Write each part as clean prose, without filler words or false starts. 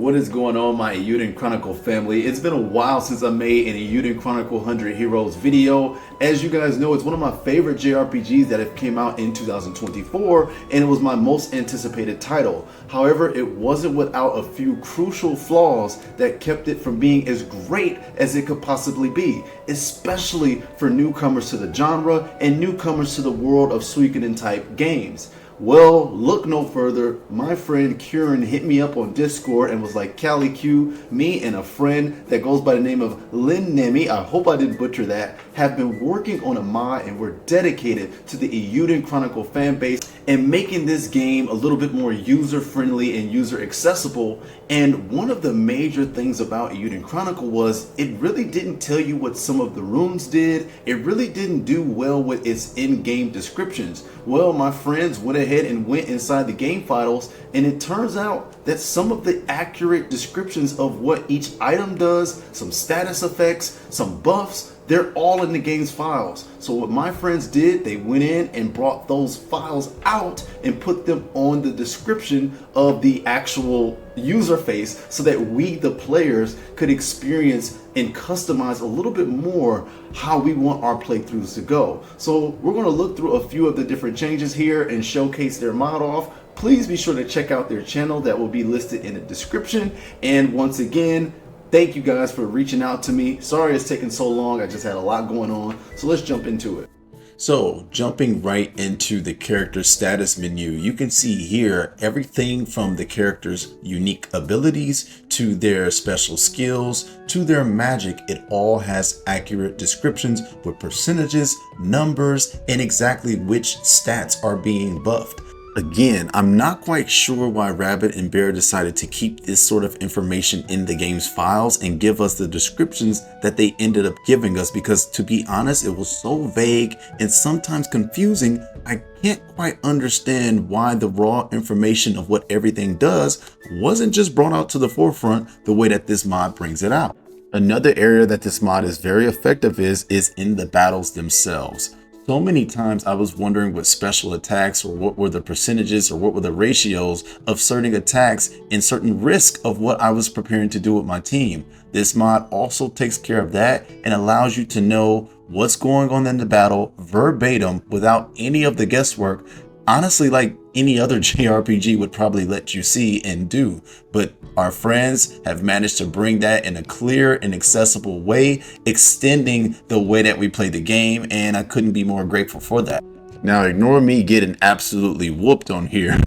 What is going on, my Eiyuden Chronicle family? It's been a while since I made an Eiyuden Chronicle 100 Heroes video. As you guys know, it's one of my favorite JRPGs that have came out in 2024, and it was my most anticipated title. However, it wasn't without a few crucial flaws that kept it from being as great as it could possibly be, especially for newcomers to the genre and newcomers to the world of Suikoden type games. Well, look no further. My friend Kieran hit me up on Discord and was like, Cali Q, me and a friend that goes by the name of Lin Nemi, I hope I didn't butcher that, have been working on a mod, and we're dedicated to the Eiyuden Chronicle fan base and making this game a little bit more user-friendly and user-accessible. And one of the major things about Eiyuden Chronicle was it really didn't tell you what some of the runes did. It really didn't do well with its in-game descriptions. Well, my friends went ahead and went inside the game files, and it turns out that some of the accurate descriptions of what each item does, some status effects, some buffs, they're all in the game's files. So what my friends did, they went in and brought those files out and put them on the description of the actual user face so that we, the players, could experience and customize a little bit more how we want our playthroughs to go. So we're going to look through a few of the different changes here and showcase their mod off. Please be sure to check out their channel that will be listed in the description. And once again, thank you guys for reaching out to me. Sorry it's taken so long. I just had a lot going on. So let's jump into it. So jumping right into the character status menu, you can see here everything from the character's unique abilities to their special skills to their magic. It all has accurate descriptions with percentages, numbers, and exactly which stats are being buffed. Again, I'm not quite sure why Rabbit and Bear decided to keep this sort of information in the game's files and give us the descriptions that they ended up giving us, because to be honest, it was so vague and sometimes confusing. I can't quite understand why the raw information of what everything does wasn't just brought out to the forefront the way that this mod brings it out. Another area that this mod is very effective is in the battles themselves. So many times I was wondering what special attacks or what were the percentages or what were the ratios of certain attacks and certain risk of what I was preparing to do with my team. This mod also takes care of that and allows you to know what's going on in the battle verbatim without any of the guesswork. Honestly, like any other JRPG would probably let you see and do, but our friends have managed to bring that in a clear and accessible way, extending the way that we play the game, and I couldn't be more grateful for that. Now, ignore me getting absolutely whooped on here,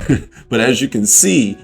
but as you can see,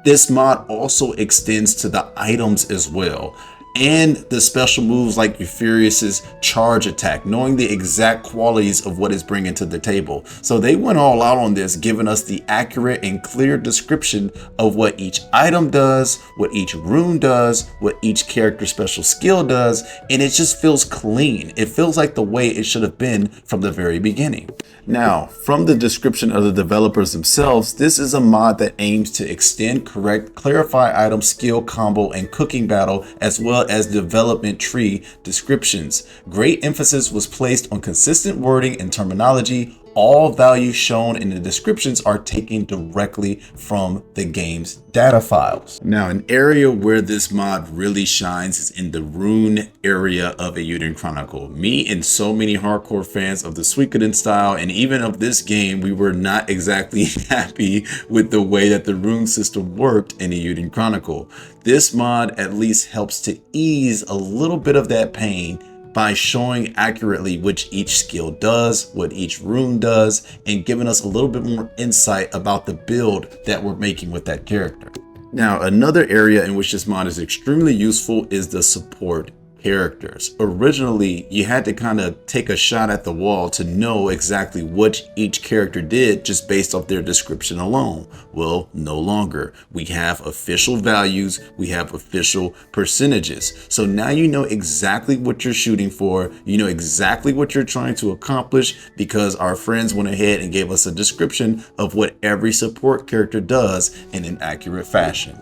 this mod also extends to the items as well, and the special moves like Euphorious's charge attack, knowing the exact qualities of what it's bringing to the table. So they went all out on this, giving us the accurate and clear description of what each item does, what each rune does, what each character special skill does, and it just feels clean. It feels like the way it should have been from the very beginning. Now, from the description of the developers themselves, this is a mod that aims to extend, correct, clarify item, skill, combo, and cooking battle, as well as development tree descriptions. Great emphasis was placed on consistent wording and terminology. All values shown in the descriptions are taken directly from the game's data files. Now, an area where this mod really shines is in the rune area of Eiyuden Chronicle. Me and so many hardcore fans of the Suikoden style and even of this game, we were not exactly happy with the way that the rune system worked in Eiyuden Chronicle. This mod at least helps to ease a little bit of that pain by showing accurately which each skill does, what each rune does, and giving us a little bit more insight about the build that we're making with that character. Now, another area in which this mod is extremely useful is the support characters. Originally, you had to kind of take a shot at the wall to know exactly what each character did just based off their description alone. Well, no longer. We have official values, we have official percentages. So now you know exactly what you're shooting for, you know exactly what you're trying to accomplish, because our friends went ahead and gave us a description of what every support character does in an accurate fashion.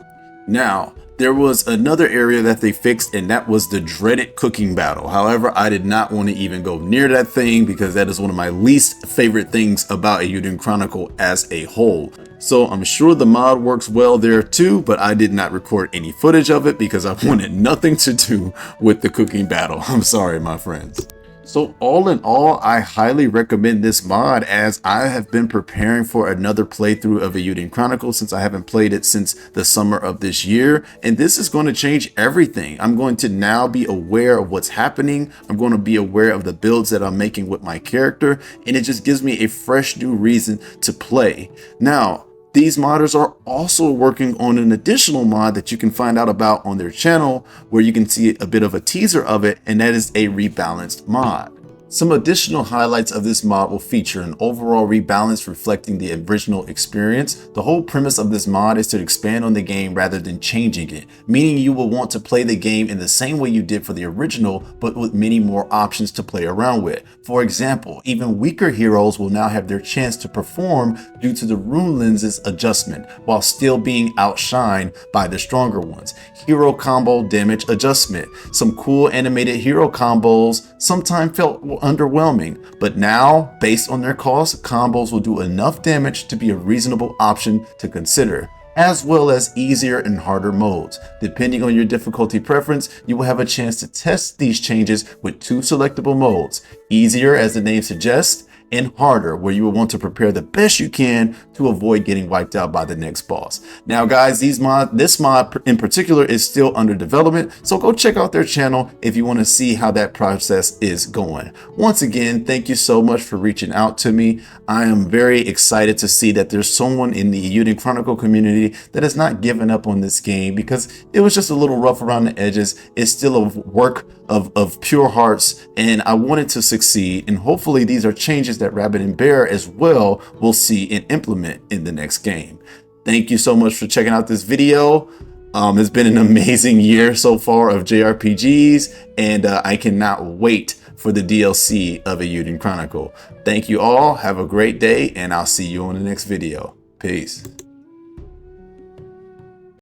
Now, There was another area that they fixed, and that was the dreaded cooking battle. However, I did not want to even go near that thing because that is one of my least favorite things about Eiyuden Chronicle as a whole. So I'm sure the mod works well there too, but I did not record any footage of it because I wanted nothing to do with the cooking battle. I'm sorry, my friends. So all in all, I highly recommend this mod, as I have been preparing for another playthrough of Eiyuden Chronicle since I haven't played it since the summer of this year. And this is going to change everything. I'm going to now be aware of what's happening. I'm going to be aware of the builds that I'm making with my character. And it just gives me a fresh new reason to play. Now, these modders are also working on an additional mod that you can find out about on their channel, where you can see a bit of a teaser of it, and that is a rebalanced mod. Some additional highlights of this mod will feature an overall rebalance reflecting the original experience. The whole premise of this mod is to expand on the game rather than changing it, meaning you will want to play the game in the same way you did for the original, but with many more options to play around with. For example, even weaker heroes will now have their chance to perform due to the rune lenses adjustment, while still being outshined by the stronger ones. Hero combo damage adjustment. Some cool animated hero combos sometimes felt underwhelming, but now, based on their cost, combos will do enough damage to be a reasonable option to consider, as well as easier and harder modes. Depending on your difficulty preference, you will have a chance to test these changes with 2 selectable modes: easier, as the name suggests, and harder, where you will want to prepare the best you can to avoid getting wiped out by the next boss. Now guys, this mod in particular is still under development, so go check out their channel if you want to see how that process is going. Once again, thank you so much for reaching out to me. I am very excited to see that there's someone in the Eiyuden Chronicle community that has not given up on this game, because it was just a little rough around the edges. It's still a work of pure hearts, and I wanted to succeed, and hopefully these are changes that Rabbit and Bear as well will see and implement in the next game. Thank you so much for checking out this video. It's been an amazing year so far of JRPGs, and I cannot wait for the DLC of Eiyuden Chronicle. Thank you all, have a great day, and I'll see you on the next video. Peace.